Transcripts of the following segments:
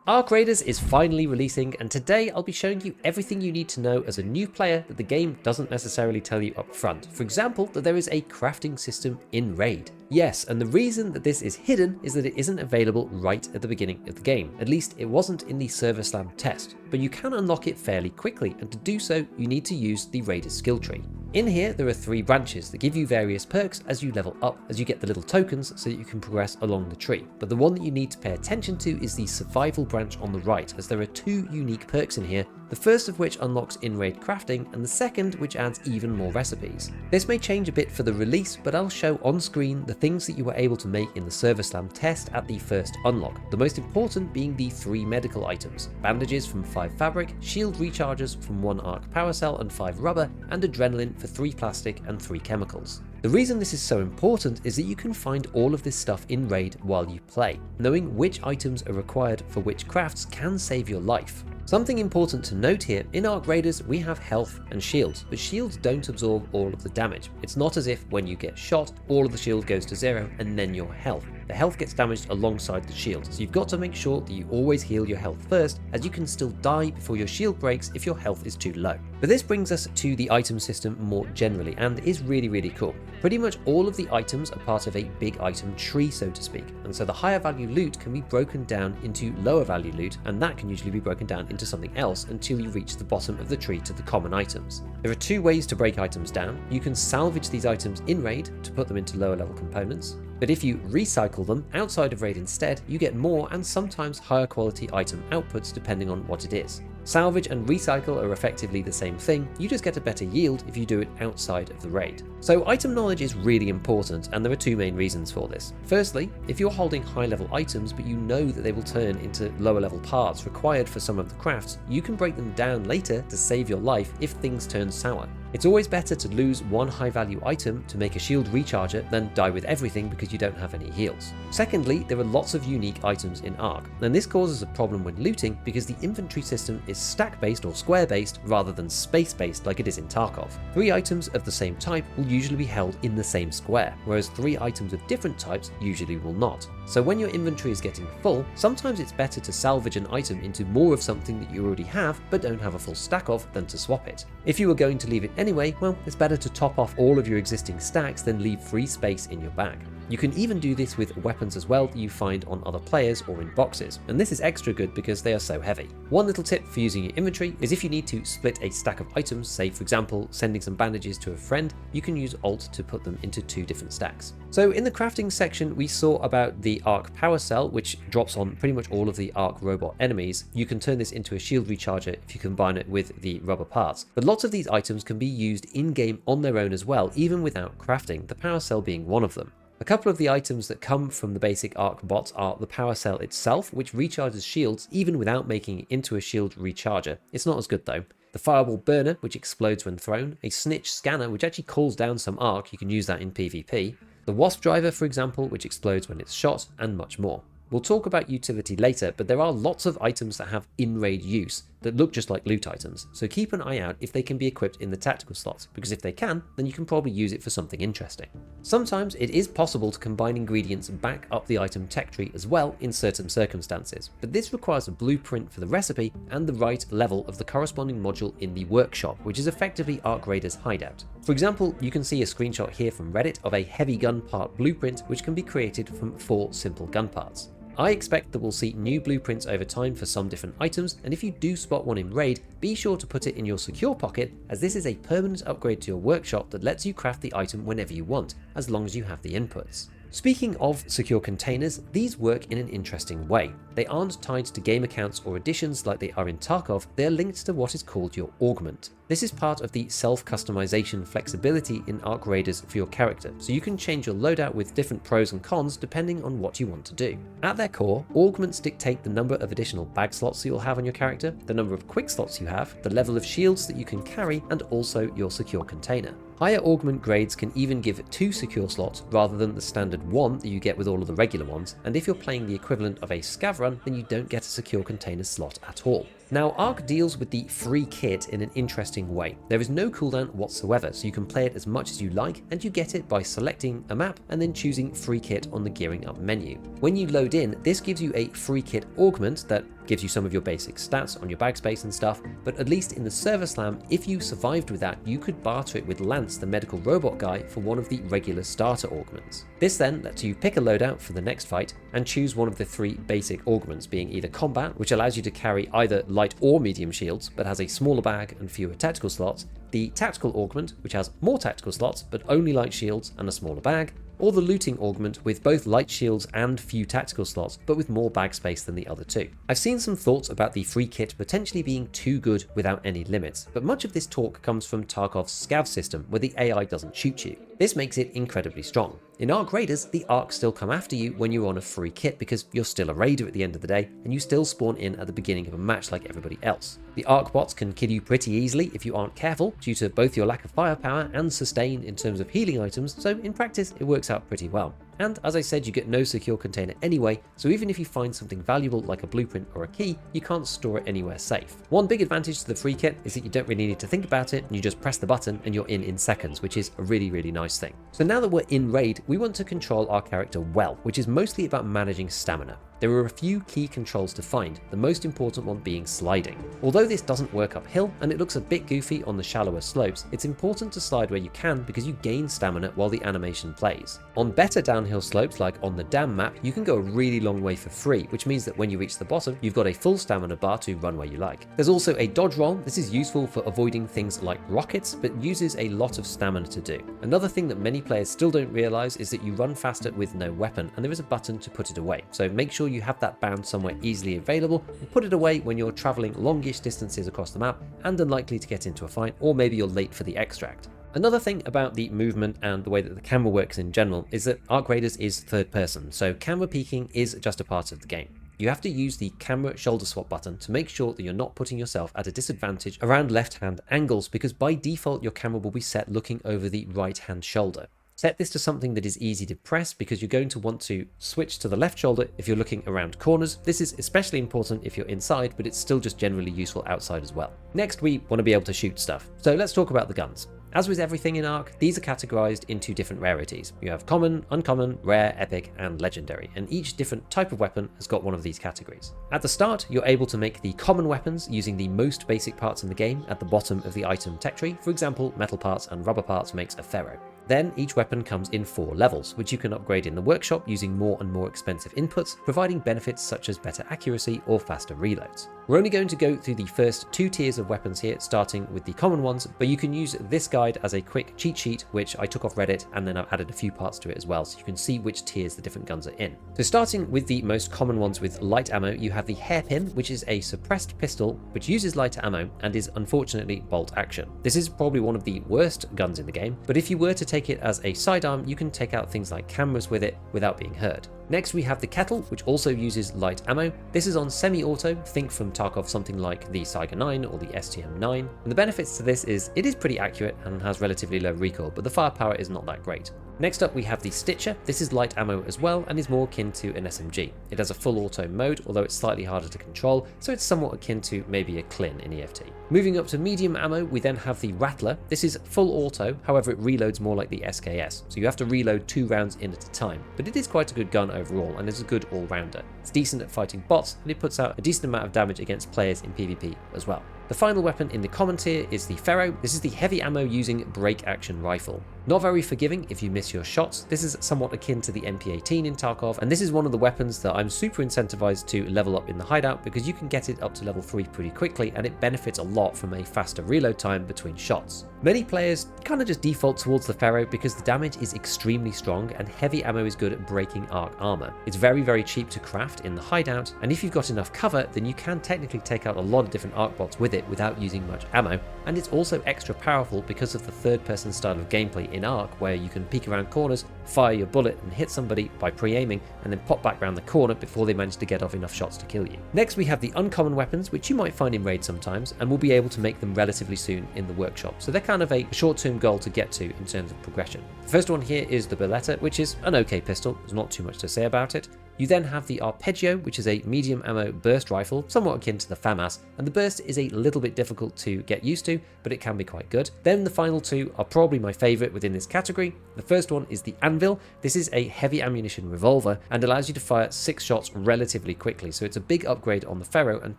Arc Raiders is finally releasing, and today I'll be showing you everything you need to know as a new player that the game doesn't necessarily tell you up front. For example, that there is a crafting system in Raid. Yes, and the reason that this is hidden is that it isn't available right at the beginning of the game. At least it wasn't in the Server Slam test, but you can unlock it fairly quickly, and to do so you need to use the Raider's skill tree. In here there are 3 branches that give you various perks as you level up, as you get the little tokens so that you can progress along the tree. But the one that you need to pay attention to is the survival branch on the right, as there are 2 unique perks in here, the first of which unlocks in-raid crafting and the second which adds even more recipes. This may change a bit for the release, but I'll show on screen the things that you were able to make in the Server Slam test at the first unlock, the most important being the 3 medical items: bandages from 5 fabric, shield recharges from 1 arc power cell and 5 rubber, and adrenaline for 3 plastic and 3 chemicals. The reason this is so important is that you can find all of this stuff in Raid while you play. Knowing which items are required for which crafts can save your life. Something important to note here, in Arc Raiders we have health and shields, but shields don't absorb all of the damage. It's not as if when you get shot, all of the shield goes to 0 and then your health. The health gets damaged alongside the shield, so you've got to make sure that you always heal your health first, as you can still die before your shield breaks if your health is too low. But this brings us to the item system more generally, and is really cool. Pretty much all of the items are part of a big item tree, so to speak, and so the higher value loot can be broken down into lower value loot, and that can usually be broken down into something else until you reach the bottom of the tree to the common items. There are 2 ways to break items down. You can salvage these items in Raid to put them into lower level components, but if you recycle them outside of Raid instead, you get more and sometimes higher quality item outputs depending on what it is. Salvage and recycle are effectively the same thing, you just get a better yield if you do it outside of the Raid. So item knowledge is really important, and there are 2 main reasons for this. Firstly, if you're holding high level items but you know that they will turn into lower level parts required for some of the crafts, you can break them down later to save your life if things turn sour. It's always better to lose 1 high value item to make a shield recharger than die with everything because you don't have any heals. Secondly, there are lots of unique items in Arc, and this causes a problem when looting because the inventory system is stack based or square based rather than space based like it is in Tarkov. 3 items of the same type will usually be held in the same square, whereas 3 items of different types usually will not. So when your inventory is getting full, sometimes it's better to salvage an item into more of something that you already have but don't have a full stack of than to swap it. If you were going to leave it anyway, well, it's better to top off all of your existing stacks than leave free space in your bag. You can even do this with weapons as well that you find on other players or in boxes, and this is extra good because they are so heavy. One little tip for using your inventory is if you need to split a stack of items, say for example sending some bandages to a friend, you can use Alt to put them into 2 different stacks. So in the crafting section we saw about the Arc Power Cell, which drops on pretty much all of the Arc robot enemies. You can turn this into a shield recharger if you combine it with the rubber parts, but lots of these items can be used in-game on their own as well, even without crafting, the Power Cell being one of them. A couple of the items that come from the basic Arc bots are the Power Cell itself, which recharges shields even without making it into a shield recharger. It's not as good though. The Fireball Burner, which explodes when thrown, a Snitch Scanner, which actually calls down some Arc, you can use that in PvP, the Wasp Driver for example, which explodes when it's shot, and much more. We'll talk about utility later, but there are lots of items that have in-raid use that look just like loot items, so keep an eye out if they can be equipped in the tactical slots, because if they can, then you can probably use it for something interesting. Sometimes it is possible to combine ingredients back up the item tech tree as well in certain circumstances, but this requires a blueprint for the recipe and the right level of the corresponding module in the workshop, which is effectively Arc Raiders' hideout. For example, you can see a screenshot here from Reddit of a heavy gun part blueprint which can be created from 4 simple gun parts. I expect that we'll see new blueprints over time for some different items, and if you do spot one in Raid, be sure to put it in your secure pocket, as this is a permanent upgrade to your workshop that lets you craft the item whenever you want, as long as you have the inputs. Speaking of secure containers, these work in an interesting way. They aren't tied to game accounts or additions like they are in Tarkov, they are linked to what is called your Augment. This is part of the self-customization flexibility in Arc Raiders for your character, so you can change your loadout with different pros and cons depending on what you want to do. At their core, Augments dictate the number of additional bag slots that you'll have on your character, the number of quick slots you have, the level of shields that you can carry, and also your secure container. Higher Augment grades can even give 2 secure slots rather than the standard 1 that you get with all of the regular ones, and if you're playing the equivalent of a scav run, then you don't get a secure container slot at all. Now, Arc deals with the free kit in an interesting way. There is no cooldown whatsoever, so you can play it as much as you like, and you get it by selecting a map and then choosing free kit on the gearing up menu. When you load in, this gives you a free kit augment that gives you some of your basic stats on your bag space and stuff, but at least in the server slam, if you survived with that, you could barter it with Lance, the medical robot guy, for one of the regular starter augments. This then lets you pick a loadout for the next fight and choose one of the 3 basic augments, being either combat, which allows you to carry either light or medium shields, but has a smaller bag and fewer tactical slots, the tactical augment, which has more tactical slots, but only light shields and a smaller bag, or the looting augment with both light shields and few tactical slots, but with more bag space than the other 2. I've seen some thoughts about the free kit potentially being too good without any limits, but much of this talk comes from Tarkov's scav system, where the AI doesn't shoot you. This makes it incredibly strong. In Arc Raiders, the Arcs still come after you when you're on a free kit because you're still a raider at the end of the day, and you still spawn in at the beginning of a match like everybody else. The Arc bots can kill you pretty easily if you aren't careful, due to both your lack of firepower and sustain in terms of healing items, so in practice it works out pretty well. And as I said, you get no secure container anyway, so even if you find something valuable like a blueprint or a key, you can't store it anywhere safe. One big advantage to the free kit is that you don't really need to think about it, and you just press the button and you're in seconds, which is a really nice thing. So now that we're in raid, we want to control our character well, which is mostly about managing stamina. There are a few key controls to find, the most important one being sliding. Although this doesn't work uphill and it looks a bit goofy on the shallower slopes, it's important to slide where you can because you gain stamina while the animation plays. On better downhill slopes like on the dam map, you can go a really long way for free, which means that when you reach the bottom, you've got a full stamina bar to run where you like. There's also a dodge roll. This is useful for avoiding things like rockets, but uses a lot of stamina to do. Another thing that many players still don't realize is that you run faster with no weapon, and there is a button to put it away. So make sure you have that bound somewhere easily available and put it away when you're traveling longish distances across the map and unlikely to get into a fight, or maybe you're late for the extract. Another thing about the movement and the way that the camera works in general is that Arc Raiders is third person, so camera peeking is just a part of the game. You have to use the camera shoulder swap button to make sure that you're not putting yourself at a disadvantage around left-hand angles, because by default your camera will be set looking over the right-hand shoulder. Set this to something that is easy to press because you're going to want to switch to the left shoulder if you're looking around corners. This is especially important if you're inside, but it's still just generally useful outside as well. Next, we want to be able to shoot stuff. So let's talk about the guns. As with everything in Arc, these are categorized into different rarities. You have common, uncommon, rare, epic, and legendary, and each different type of weapon has got one of these categories. At the start, you're able to make the common weapons using the most basic parts in the game at the bottom of the item tech tree. For example, metal parts and rubber parts makes a ferro. Then each weapon comes in 4 levels, which you can upgrade in the workshop using more and more expensive inputs, providing benefits such as better accuracy or faster reloads. We're only going to go through the first 2 tiers of weapons here, starting with the common ones, but you can use this guide as a quick cheat sheet, which I took off Reddit, and then I've added a few parts to it as well, so you can see which tiers the different guns are in. So starting with the most common ones with light ammo, you have the hairpin, which is a suppressed pistol, which uses lighter ammo and is unfortunately bolt action. This is probably one of the worst guns in the game, but if you were to take it as a sidearm, you can take out things like cameras with it without being heard. Next we have the kettle, which also uses light ammo. This is on semi-auto, think from Tarkov something like the Saiga 9 or the STM-9, and the benefits to this is it is pretty accurate and has relatively low recoil, but the firepower is not that great. Next up we have the Stitcher. This is light ammo as well and is more akin to an SMG. It has a full auto mode, although it's slightly harder to control, so it's somewhat akin to maybe a Clin in EFT. Moving up to medium ammo, we then have the Rattler. This is full auto, however it reloads more like the SKS, so you have to reload 2 rounds in at a time, but it is quite a good gun overall and is a good all-rounder. It's decent at fighting bots, and it puts out a decent amount of damage against players in PvP as well. The final weapon in the common tier is the Ferro. This is the heavy ammo using break action rifle. Not very forgiving if you miss your shots. This is somewhat akin to the MP18 in Tarkov, and this is one of the weapons that I'm super incentivized to level up in the hideout because you can get it up to level 3 pretty quickly, and it benefits a lot from a faster reload time between shots. Many players kind of just default towards the Ferro because the damage is extremely strong and heavy ammo is good at breaking arc armor. It's very cheap to craft in the hideout, and if you've got enough cover, then you can technically take out a lot of different arc bots with it without using much ammo, and it's also extra powerful because of the third-person style of gameplay in Arc, where you can peek around corners, fire your bullet and hit somebody by pre-aiming, and then pop back around the corner before they manage to get off enough shots to kill you. Next we have the uncommon weapons, which you might find in raid sometimes, and we'll be able to make them relatively soon in the workshop, so they're kind of a short-term goal to get to in terms of progression. The first one here is the Beretta, which is an okay pistol, there's not too much to say about it. You then have the Arpeggio, which is a medium ammo burst rifle, somewhat akin to the FAMAS, and the burst is a little bit difficult to get used to, but it can be quite good. Then the final two are probably my favourite within this category. The first one is the Anvil. This is a heavy ammunition revolver and allows you to fire 6 shots relatively quickly, so it's a big upgrade on the Ferro and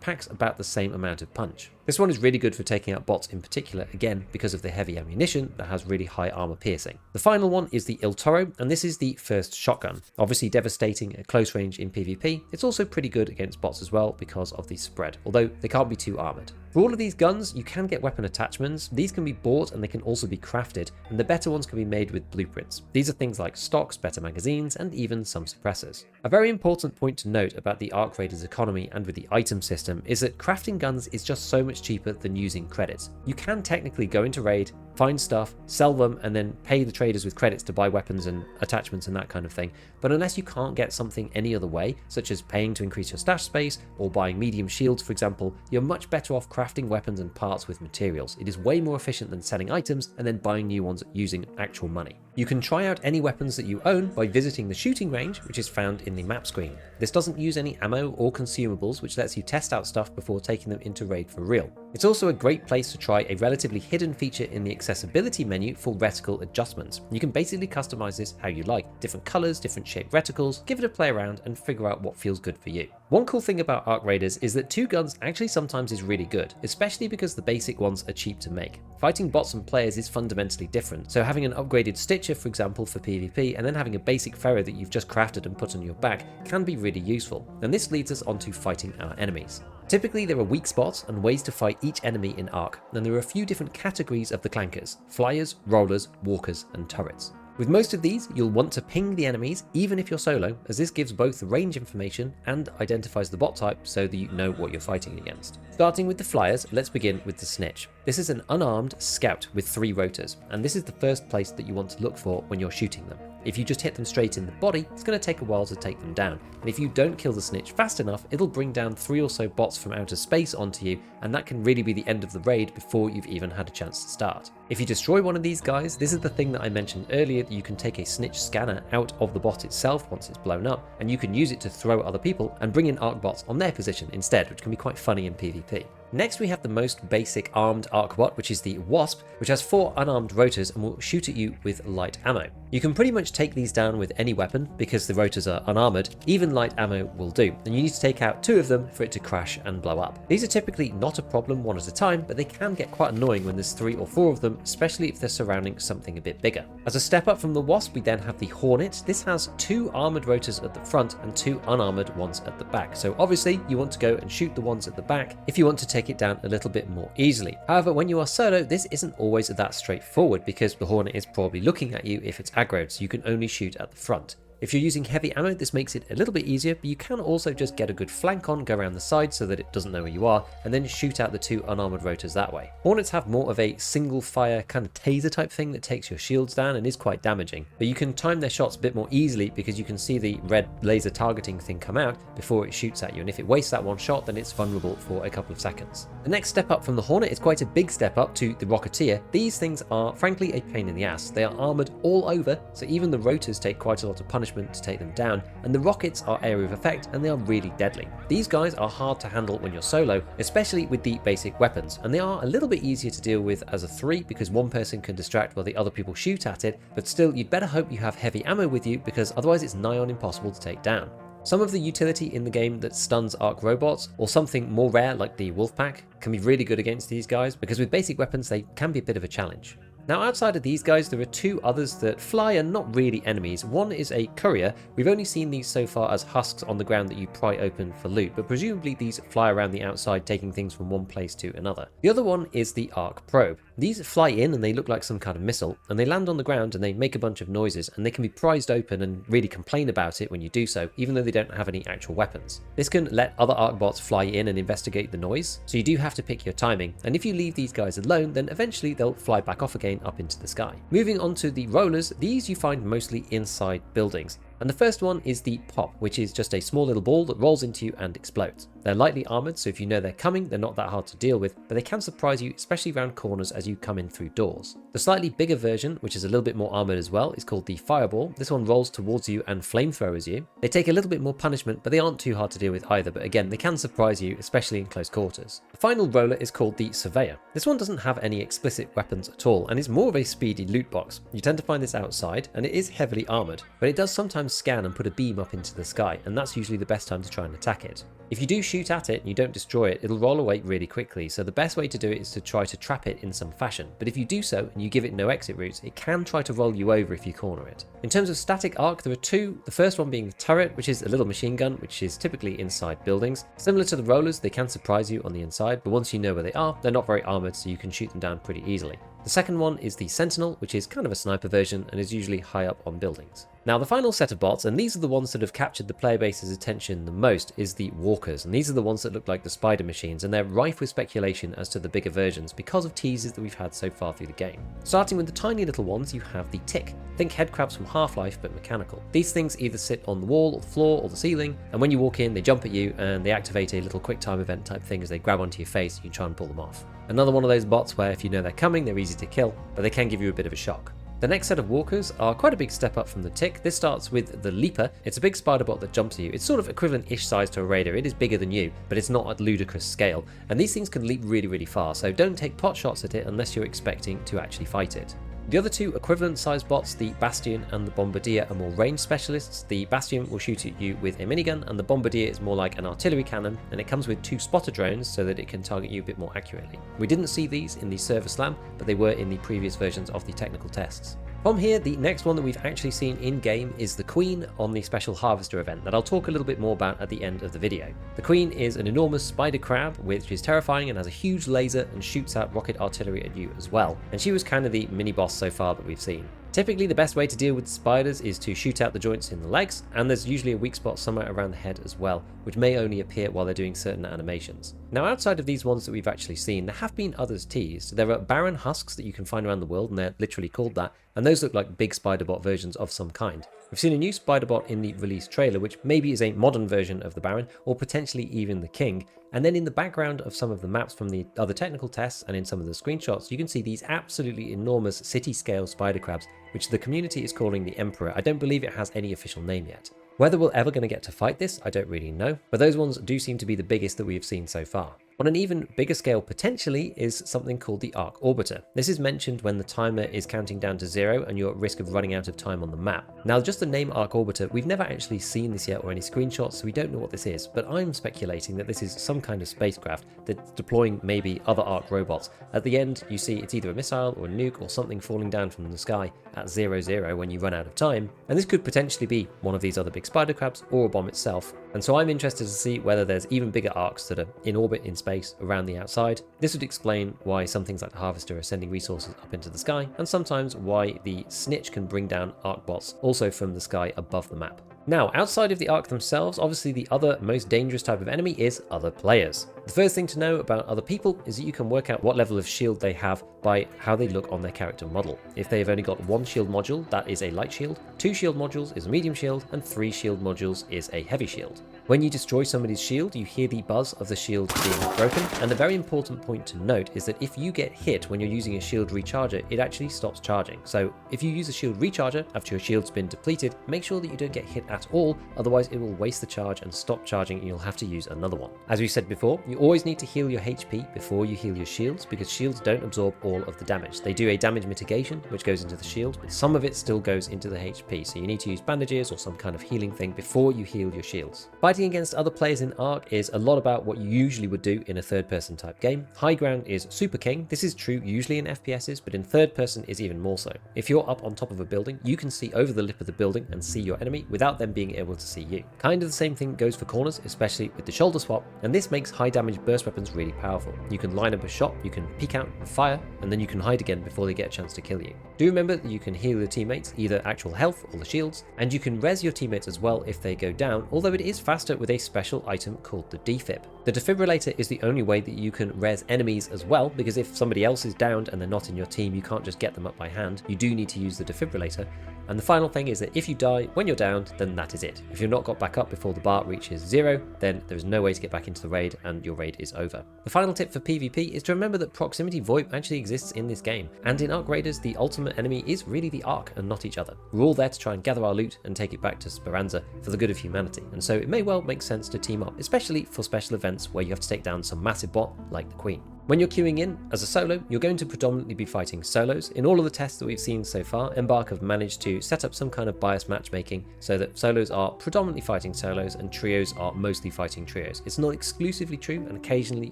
packs about the same amount of punch. This one is really good for taking out bots in particular, again because of the heavy ammunition that has really high armor piercing. The final one is the Il Toro, and this is the first shotgun. Obviously devastating at close range in PvP, it's also pretty good against bots as well because of the spread, although they can't be too armored. For all of these guns, you can get weapon attachments. These can be bought and they can also be crafted, and the better ones can be made with blueprints. These are things like stocks, better magazines, and even some suppressors. A very important point to note about the Arc Raiders economy and with the item system is that crafting guns is just so much cheaper than using credits. You can technically go into raid, find stuff, sell them, and then pay the traders with credits to buy weapons and attachments and that kind of thing. But unless you can't get something any other way, such as paying to increase your stash space or buying medium shields, for example, you're much better off crafting weapons and parts with materials. It is way more efficient than selling items and then buying new ones using actual money. You can try out any weapons that you own by visiting the shooting range, which is found in the map screen. This doesn't use any ammo or consumables, which lets you test out stuff before taking them into raid for real. It's also a great place to try a relatively hidden feature in the accessibility menu for reticle adjustments. You can basically customize this how you like, different colors, different shaped reticles, give it a play around and figure out what feels good for you. One cool thing about Arc Raiders is that 2 guns actually sometimes is really good, especially because the basic ones are cheap to make. Fighting bots and players is fundamentally different, so having an upgraded Stitcher, for example, for PvP, and then having a basic Ferro that you've just crafted and put on your back can be really useful, and this leads us on to fighting our enemies. Typically there are weak spots and ways to fight each enemy in Arc, and there are a few different categories of the clankers: flyers, rollers, walkers, and turrets. With most of these, you'll want to ping the enemies even if you're solo, as this gives both the range information and identifies the bot type so that you know what you're fighting against. Starting with the flyers, let's begin with the Snitch. This is an unarmed scout with 3 rotors, and this is the first place that you want to look for when you're shooting them. If you just hit them straight in the body, it's going to take a while to take them down, and if you don't kill the Snitch fast enough, it'll bring down 3 or so bots from outer space onto you, and that can really be the end of the raid before you've even had a chance to start. If you destroy one of these guys, this is the thing that I mentioned earlier, that you can take a Snitch scanner out of the bot itself once it's blown up, and you can use it to throw at other people and bring in Arc bots on their position instead, which can be quite funny in PvP. Next we have the most basic armed Arc bot, which is the Wasp, which has 4 unarmed rotors and will shoot at you with light ammo. You can pretty much take these down with any weapon because the rotors are unarmored. Even light ammo will do, and you need to take out 2 of them for it to crash and blow up. These are typically not a problem one at a time, but they can get quite annoying when there's 3 or 4 of them, especially if they're surrounding something a bit bigger. As a step up from the Wasp, we then have the Hornet. This has 2 armored rotors at the front and 2 unarmored ones at the back, so obviously you want to go and shoot the ones at the back if you want to take it down a little bit more easily. However, when you are solo, this isn't always that straightforward because the Hornet is probably looking at you if it's aggroed, so you can only shoot at the front. If you're using heavy ammo, this makes it a little bit easier, but you can also just get a good flank on, go around the side so that it doesn't know where you are, and then shoot out the 2 unarmored rotors that way. Hornets have more of a single fire kind of taser type thing that takes your shields down and is quite damaging, but you can time their shots a bit more easily because you can see the red laser targeting thing come out before it shoots at you, and if it wastes that one shot, then it's vulnerable for a couple of seconds. The next step up from the Hornet is quite a big step up to the Rocketeer. These things are frankly a pain in the ass. They are armored all over, so even the rotors take quite a lot of punishment to take them down, and the rockets are area of effect and they are really deadly. These guys are hard to handle when you're solo, especially with the basic weapons, and they are a little bit easier to deal with as a 3 because one person can distract while the other people shoot at it, but still you'd better hope you have heavy ammo with you because otherwise it's nigh on impossible to take down. Some of the utility in the game that stuns Arc robots, or something more rare like the Wolfpack, can be really good against these guys because with basic weapons they can be a bit of a challenge. Now outside of these guys, there are 2 others that fly and not really enemies. One is a courier. We've only seen these so far as husks on the ground that you pry open for loot, but presumably these fly around the outside taking things from one place to another. The other one is the Arc probe. These fly in and they look like some kind of missile, and they land on the ground and they make a bunch of noises, and they can be prized open and really complain about it when you do so, even though they don't have any actual weapons. This can let other Arc bots fly in and investigate the noise, so you do have to pick your timing, and if you leave these guys alone, then eventually they'll fly back off again up into the sky. Moving on to the rollers, these you find mostly inside buildings. And the first one is the pop, which is just a small little ball that rolls into you and explodes. They're lightly armoured, so if you know they're coming, they're not that hard to deal with, but they can surprise you, especially around corners as you come in through doors. The slightly bigger version, which is a little bit more armoured as well, is called the fireball. This one rolls towards you and flamethrowers you. They take a little bit more punishment, but they aren't too hard to deal with either, but again, they can surprise you, especially in close quarters. The final roller is called the surveyor. This one doesn't have any explicit weapons at all, and is more of a speedy loot box. You tend to find this outside, and it is heavily armoured, but it does sometimes scan and put a beam up into the sky, and that's usually the best time to try and attack it. If you do shoot at it and you don't destroy it, it'll roll away really quickly, so the best way to do it is to try to trap it in some fashion. But if you do so and you give it no exit routes, it can try to roll you over if you corner it. In terms of static arc, there are two, the first one being the turret, which is a little machine gun, which is typically inside buildings. Similar to the rollers, they can surprise you on the inside, but once you know where they are, they're not very armoured, so you can shoot them down pretty easily. The second one is the Sentinel, which is kind of a sniper version and is usually high up on buildings. Now the final set of bots, and these are the ones that have captured the player base's attention the most, is the Walkers, and these are the ones that look like the spider machines, and they're rife with speculation as to the bigger versions because of teasers that we've had so far through the game. Starting with the tiny little ones, you have the Tick. Think headcrabs from Half-Life but mechanical. These things either sit on the wall or the floor or the ceiling, and when you walk in they jump at you and they activate a little quick time event type thing as they grab onto your face and you try and pull them off. Another one of those bots where if you know they're coming, they're easy to kill, but they can give you a bit of a shock. The next set of walkers are quite a big step up from the Tick. This starts with the Leaper. It's a big spider bot that jumps at you. It's sort of equivalent-ish size to a raider. It is bigger than you, but it's not at ludicrous scale. And these things can leap really, really far, so don't take pot shots at it unless you're expecting to actually fight it. The other two equivalent sized bots, the Bastion and the Bombardier, are more range specialists. The Bastion will shoot at you with a minigun, and the Bombardier is more like an artillery cannon, and it comes with two spotter drones so that it can target you a bit more accurately. We didn't see these in the server slam, but they were in the previous versions of the technical tests. From here, the next one that we've actually seen in-game is the Queen on the special Harvester event that I'll talk a little bit more about at the end of the video. The Queen is an enormous spider crab which is terrifying and has a huge laser and shoots out rocket artillery at you as well, and she was kind of the mini-boss so far that we've seen. Typically the best way to deal with spiders is to shoot out the joints in the legs, and there's usually a weak spot somewhere around the head as well, which may only appear while they're doing certain animations. Now outside of these ones that we've actually seen, there have been others teased. There are Baron husks that you can find around the world, and they're literally called that, and those look like big spider bot versions of some kind. We've seen a new spider bot in the release trailer, which maybe is a modern version of the Baron, or potentially even the King. And then in the background of some of the maps from the other technical tests and in some of the screenshots, you can see these absolutely enormous city-scale spider crabs, which the community is calling the Emperor. I don't believe it has any official name yet. Whether we're ever going to get to fight this, I don't really know, but those ones do seem to be the biggest that we have seen so far. On an even bigger scale potentially is something called the Arc Orbiter. This is mentioned when the timer is counting down to 0 and you're at risk of running out of time on the map. Now just the name Arc Orbiter, we've never actually seen this yet or any screenshots, so we don't know what this is, but I'm speculating that this is some kind of spacecraft that's deploying maybe other Arc robots. At the end you see it's either a missile or a nuke or something falling down from the sky at 0-0 when you run out of time, and this could potentially be one of these other big spider crabs or a bomb itself. And so I'm interested to see whether there's even bigger arcs that are in orbit in space around the outside. This would explain why some things like the Harvester are sending resources up into the sky, and sometimes why the Snitch can bring down arc bots also from the sky above the map. Now, outside of the Ark themselves, obviously the other most dangerous type of enemy is other players. The first thing to know about other people is that you can work out what level of shield they have by how they look on their character model. If they have only got one shield module, that is a light shield, 2 shield modules is a medium shield, and 3 shield modules is a heavy shield. When you destroy somebody's shield, you hear the buzz of the shield being broken, and the very important point to note is that if you get hit when you're using a shield recharger, it actually stops charging. So if you use a shield recharger after your shield's been depleted, make sure that you don't get hit at all, otherwise it will waste the charge and stop charging and you'll have to use another one. As we said before, you always need to heal your HP before you heal your shields, because shields don't absorb all of the damage. They do a damage mitigation, which goes into the shield, but some of it still goes into the HP, so you need to use bandages or some kind of healing thing before you heal your shields. Fighting against other players in Ark is a lot about what you usually would do in a third-person type game. High ground is super king. This is true usually in FPSs, but in third person is even more so. If you're up on top of a building, you can see over the lip of the building and see your enemy without them being able to see you. Kind of the same thing goes for corners, especially with the shoulder swap, and this makes high damage burst weapons really powerful. You can line up a shot, you can peek out and fire, and then you can hide again before they get a chance to kill you. Do remember that you can heal your teammates, either actual health or the shields, and you can res your teammates as well if they go down, although it is faster Harvester with a special item called the defib. The defibrillator is the only way that you can res enemies as well, because if somebody else is downed and they're not in your team, you can't just get them up by hand. You do need to use the defibrillator. And the final thing is that if you die when you're downed, then that is it. If you're not got back up before the bar reaches 0, then there's no way to get back into the raid and your raid is over. The final tip for PvP is to remember that proximity VoIP actually exists in this game. And in Ark Raiders, the ultimate enemy is really the Ark and not each other. We're all there to try and gather our loot and take it back to Speranza for the good of humanity. And so it may well make sense to team up, especially for special events where you have to take down some massive bot like the Queen. When you're queuing in as a solo, you're going to predominantly be fighting solos. In all of the tests that we've seen so far, Embark have managed to set up some kind of biased matchmaking so that solos are predominantly fighting solos and trios are mostly fighting trios. It's not exclusively true, and occasionally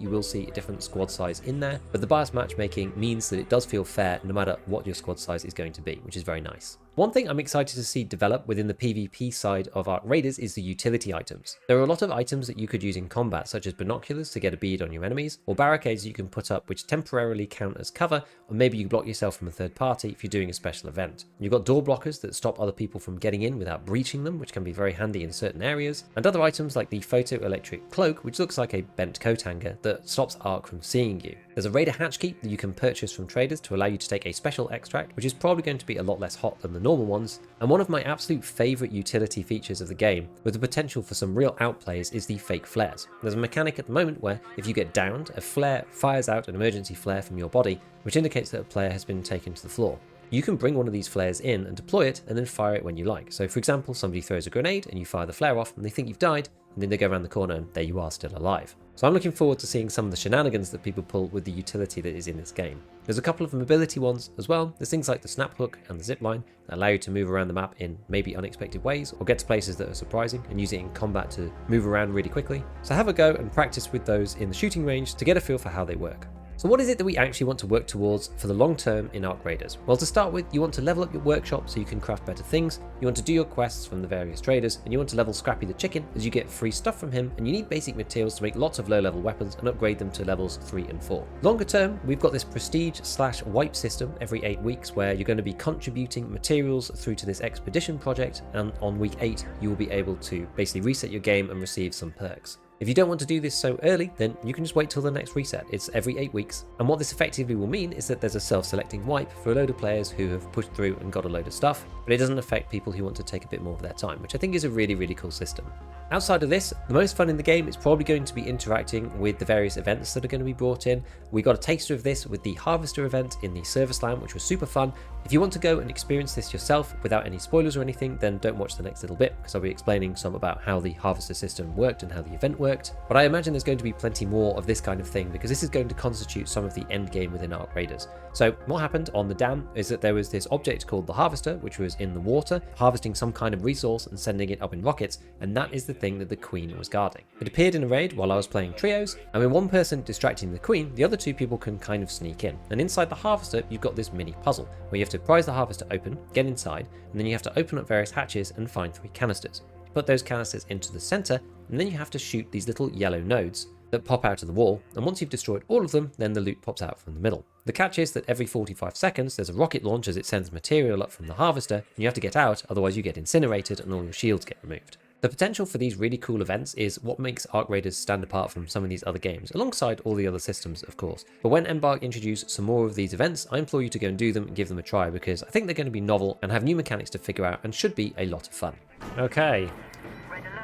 you will see a different squad size in there, but the biased matchmaking means that it does feel fair no matter what your squad size is going to be, which is very nice. One thing I'm excited to see develop within the PvP side of Ark Raiders is the utility items. There are a lot of items that you could use in combat, such as binoculars to get a bead on your enemies, or barricades you can put up which temporarily count as cover, or maybe you block yourself from a third party if you're doing a special event. You've got door blockers that stop other people from getting in without breaching them, which can be very handy in certain areas, and other items like the photoelectric cloak, which looks like a bent coat hanger that stops Ark from seeing you. There's a Raider hatch key that you can purchase from traders to allow you to take a special extract, which is probably going to be a lot less hot than the normal ones. And one of my absolute favourite utility features of the game, with the potential for some real outplays, is the fake flares. There's a mechanic at the moment where if you get downed, a flare fires out an emergency flare from your body, which indicates that a player has been taken to the floor. You can bring one of these flares in and deploy it and then fire it when you like. So for example, somebody throws a grenade and you fire the flare off and they think you've died, and then they go around the corner and there you are, still alive. So I'm looking forward to seeing some of the shenanigans that people pull with the utility that is in this game. There's a couple of mobility ones as well. There's things like the snap hook and the zip line that allow you to move around the map in maybe unexpected ways or get to places that are surprising and use it in combat to move around really quickly. So have a go and practice with those in the shooting range to get a feel for how they work. So what is it that we actually want to work towards for the long term in Ark Raiders? Well, to start with, you want to level up your workshop so you can craft better things, you want to do your quests from the various traders, and you want to level Scrappy the Chicken as you get free stuff from him, and you need basic materials to make lots of low level weapons and upgrade them to levels 3 and 4. Longer term, we've got this prestige/wipe system every 8 weeks where you're going to be contributing materials through to this expedition project, and on week 8 you will be able to basically reset your game and receive some perks. If you don't want to do this so early, then you can just wait till the next reset. It's every 8 weeks. And what this effectively will mean is that there's a self-selecting wipe for a load of players who have pushed through and got a load of stuff, but it doesn't affect people who want to take a bit more of their time, which I think is a really, really cool system. Outside of this, the most fun in the game is probably going to be interacting with the various events that are going to be brought in. We got a taster of this with the Harvester event in the Service Land, which was super fun. If you want to go and experience this yourself without any spoilers or anything, then don't watch the next little bit, because I'll be explaining some about how the Harvester system worked and how the event worked. But I imagine there's going to be plenty more of this kind of thing, because this is going to constitute some of the end game within Ark Raiders. So what happened on the dam is that there was this object called the Harvester, which was in the water, harvesting some kind of resource and sending it up in rockets, and that is the thing that the Queen was guarding. It appeared in a raid while I was playing trios, and with one person distracting the Queen, the other two people can kind of sneak in. And inside the Harvester, you've got this mini puzzle, where you have to prise the Harvester open, get inside, and then you have to open up various hatches and find 3 canisters. You put those canisters into the center, and then you have to shoot these little yellow nodes that pop out of the wall, and once you've destroyed all of them, then the loot pops out from the middle. The catch is that every 45 seconds there's a rocket launch as it sends material up from the Harvester, and you have to get out, otherwise you get incinerated and all your shields get removed. The potential for these really cool events is what makes Ark Raiders stand apart from some of these other games, alongside all the other systems of course. But when Embark introduce some more of these events, I implore you to go and do them and give them a try, because I think they're going to be novel and have new mechanics to figure out and should be a lot of fun. Okay.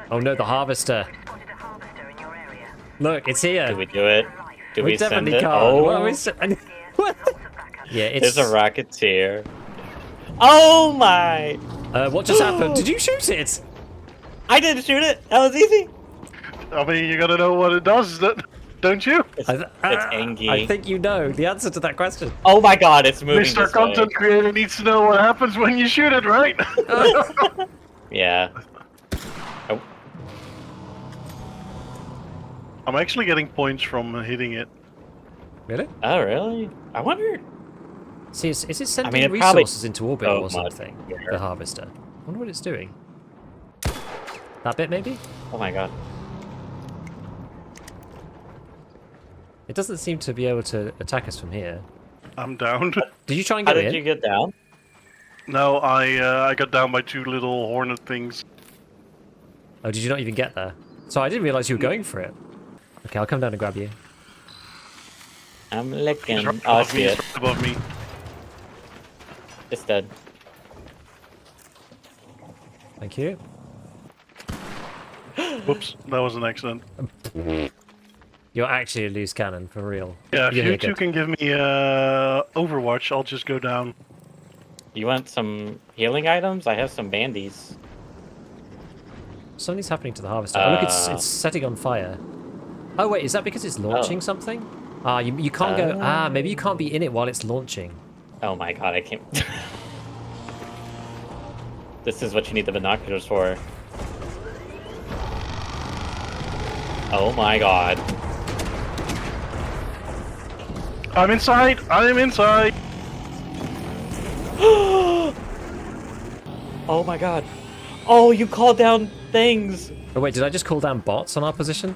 Oh no, the Harvester. Look, it's here. Do we do it? Do we send it? Can't. Oh, What? Yeah, it's... There's a rocketeer. Oh my! What just happened? Did you shoot it? I didn't shoot it. That was easy. I mean, you gotta know what it does, don't you? It's Engie. I think you know the answer to that question. Oh my god, it's moving Mr. this Content Creator needs to know what happens when you shoot it, right? way. Yeah. Oh. I'm actually getting points from hitting it. Really? Oh, really? I wonder. See, is it sending it probably- resources into orbit so or something? much, yeah. The Harvester. I wonder what it's doing. That bit, maybe? Oh my god. It doesn't seem to be able to attack us from here. I'm down. Did you try and How get did in? you get down? No, I got down by 2 little hornet things. Oh, did you not even get there? So I didn't realize you were going for it. Okay, I'll come down and grab you. I'm He's licking. right Oh, I above me. see He's it. right above me. It's dead. Thank you. Whoops, that was an accident. You're actually a loose cannon, for real. Yeah, if You're you here, two good. can give me Overwatch, I'll just go down. You want some healing items? I have some bandies. Something's happening to the harvester. Oh, look, it's setting on fire. Oh, wait, is that because it's launching something? Ah, you can't go... Ah, maybe you can't be in it while it's launching. Oh my god, I can't... This is what you need the binoculars for. Oh my god. I'm inside! I'm inside! Oh my god. Oh, you called down things! Oh, wait, did I just call down bots on our position?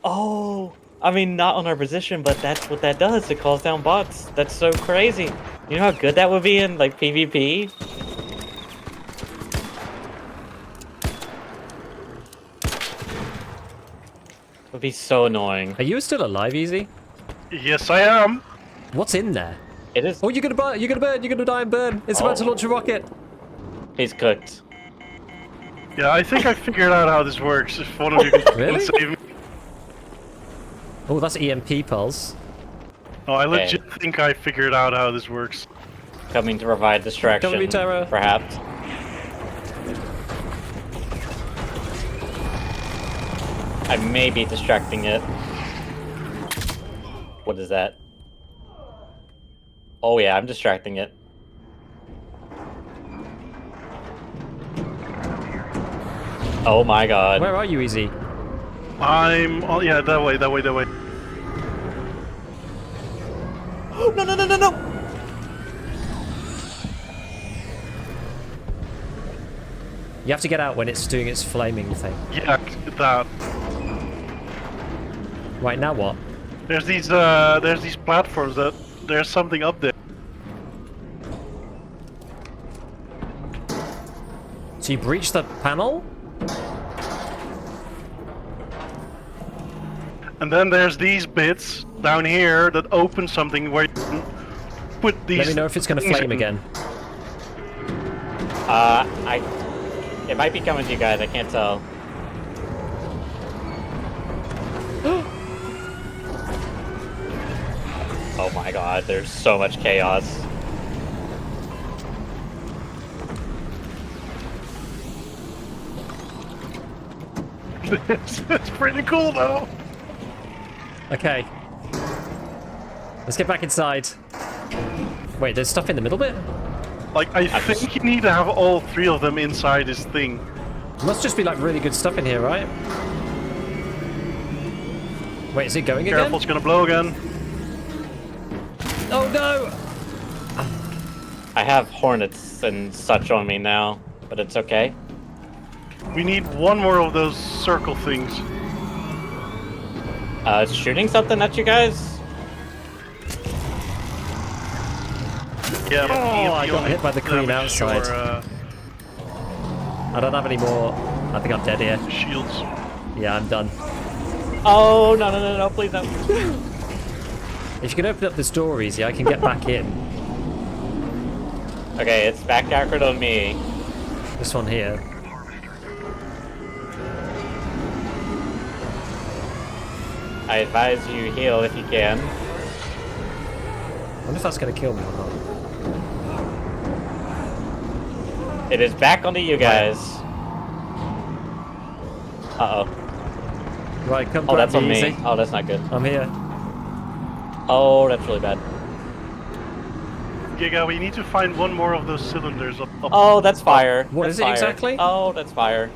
Oh! I mean, not on our position, but that's what that does. It calls down bots. That's so crazy. You know how good that would be in, like, PvP? Would be so annoying. Are you still alive, Easy? Yes, I am! What's in there? It is. Oh, you're gonna burn! You're gonna burn! You're gonna die and burn! It's about to Oh. launch a rocket! He's cooked. Yeah, I think I figured out how this works. If one of you can Really? save me. Oh, that's EMP pulse. No, I legit think I figured out how this works. Coming to provide distraction. Cover me, Terra. Perhaps. I may be distracting it. What is that? Oh yeah, I'm distracting it. Oh my god. Where are you, Easy? I'm... Oh, yeah, that way, that way, that way. No, no, no, no, no! You have to get out when it's doing its flaming thing. Yeah, that. Right, now what? There's these platforms that... There's something up there. So you breached the panel? And then there's these bits down here that open something where you can put these... Let me know if it's gonna things flame in. again. It might be coming to you guys, I can't tell. Oh my god, there's so much chaos. It's pretty cool though. Okay. Let's get back inside. Wait, there's stuff in the middle bit? Like, I think you need to have all three of them inside this thing. Must just be like really good stuff in here, right? Wait, is it going Careful, again? it's gonna blow again. Oh no! I have hornets and such on me now, but it's okay. We need one more of those circle things. It's shooting something at you guys? Yeah, Oh, I got hit by the queen outside. I don't have any more. I think I'm dead here. Shields. Yeah, I'm done. Oh, no, no, no, no, please no. If you can open up this door easy, I can get back in. Okay, it's back anchored on me. This one here. I advise you heal if you can. I wonder if that's gonna kill me or not. It is back onto you guys. Uh-oh. Right, come Oh, grab that's on me me. easy. Oh, that's not good. I'm here. Oh, that's really bad. Giga, we need to find one more of those cylinders up. Oh, that's fire. What That's is it fire. exactly? Oh, that's fire.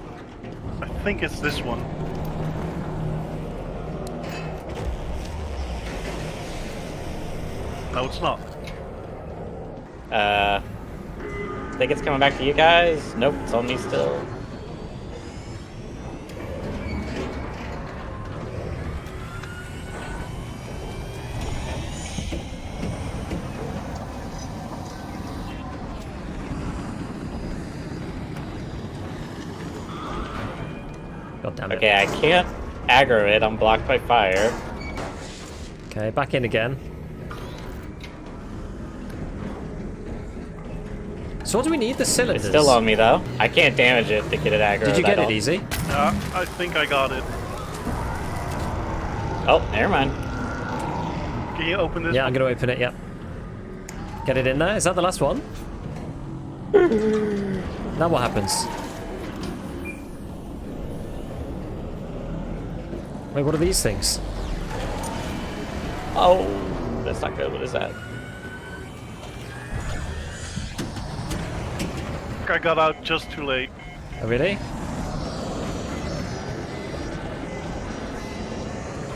I think it's this one. No, it's not. Think it's coming back to you guys? Nope, it's on me still. God damn it. Okay, I can't aggro it. I'm blocked by fire. Okay, back in again. So what do we need? The cylinders? It's still on me though. I can't damage it to get it aggro. Did you get it easy? I think I got it. Oh, never mind. Can you open this? Yeah, I'm going to open it, yep. Get it in there. Is that the last one? Now what happens? Wait, what are these things? Oh, that's not good. What is that? I got out just too late. Oh, really?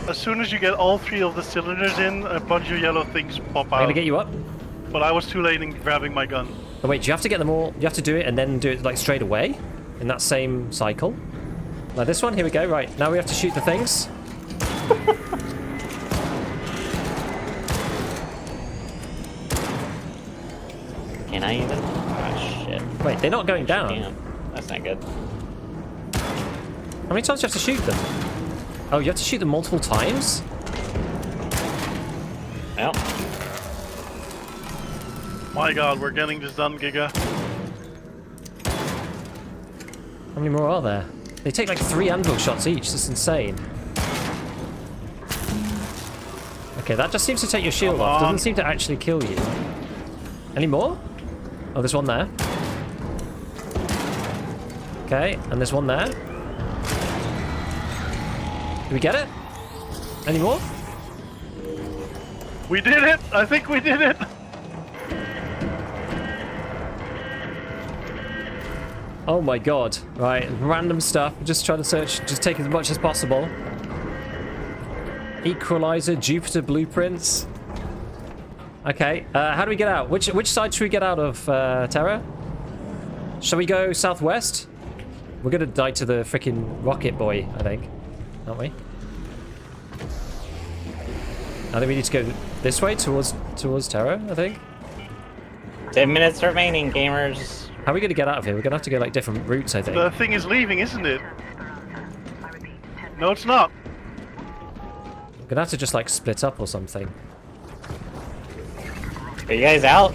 As soon as you get all 3 of the cylinders in, a bunch of yellow things pop I'm going to out. get you up. But I was too late in grabbing my gun. Oh, wait, do you have to get them all? You have to do it and then do it like straight away? In that same cycle? Like this one? Here we go. Right, now we have to shoot the things. Can I even? Oh, shit. Wait, they're not going down. Damn. That's not good. How many times do you have to shoot them? Oh, you have to shoot them multiple times? Well, My god, we're getting this done, Giga. How many more are there? They take like 3 anvil shots each. That's insane. Okay, that just seems to take your shield Come off. on. Doesn't seem to actually kill you. Any more? Oh, there's one there. Okay, and there's one there. Did we get it? Any more? We did it! I think we did it! Oh my god. Right, random stuff. Just trying to search, just take as much as possible. Equalizer, Jupiter blueprints. Okay, how do we get out? Which side should we get out of, Terra? Shall we go southwest? We're gonna die to the freaking rocket boy, I think. Aren't we? I think we need to go this way towards Terra, I think. 10 minutes remaining, gamers. How are we gonna get out of here? We're gonna have to go like different routes, I think. The thing is leaving, isn't it? No, it's not. We're gonna have to just like split up or something. Are you guys out?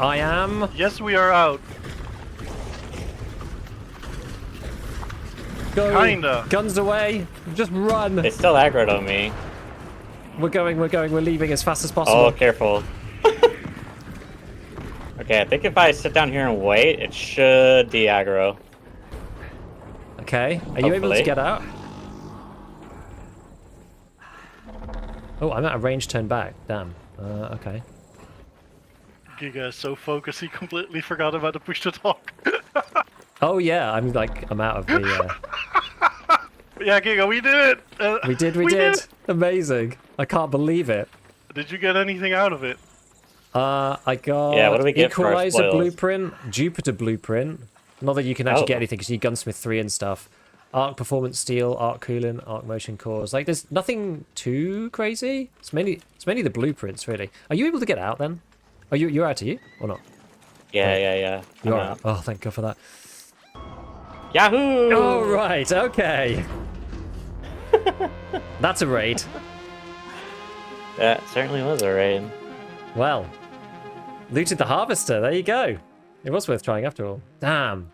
I am. Yes, we are out. Go. Kinda. Guns away. Just run. They still aggroed on me. We're going. We're leaving as fast as Oh, possible. careful. Okay, I think if I sit down here and wait, it should de-aggro. Okay. Are you able to Hopefully. get out? Oh, I'm at a range turn back. Damn. Okay. Giga is so focused, he completely forgot about the push to talk. Oh yeah, I'm out of the... Yeah, Giga, we did it! We did. it. Amazing. I can't believe it. Did you get anything out of it? I got Yeah, what do we get for our Equalizer spoils? blueprint, Jupiter blueprint. Not that you can actually Oh. get anything because you need Gunsmith 3 and stuff. Arc performance steel, arc coolant, arc motion cores. Like there's nothing too crazy. It's mainly the blueprints really. Are you able to get out then? Are you're out, are you or not? Yeah. I'm You are. out. Oh, thank God for that. Yahoo! Oh right, okay. That's a raid. That certainly was a raid. Well, looted the harvester. There you go. It was worth trying after all. Damn.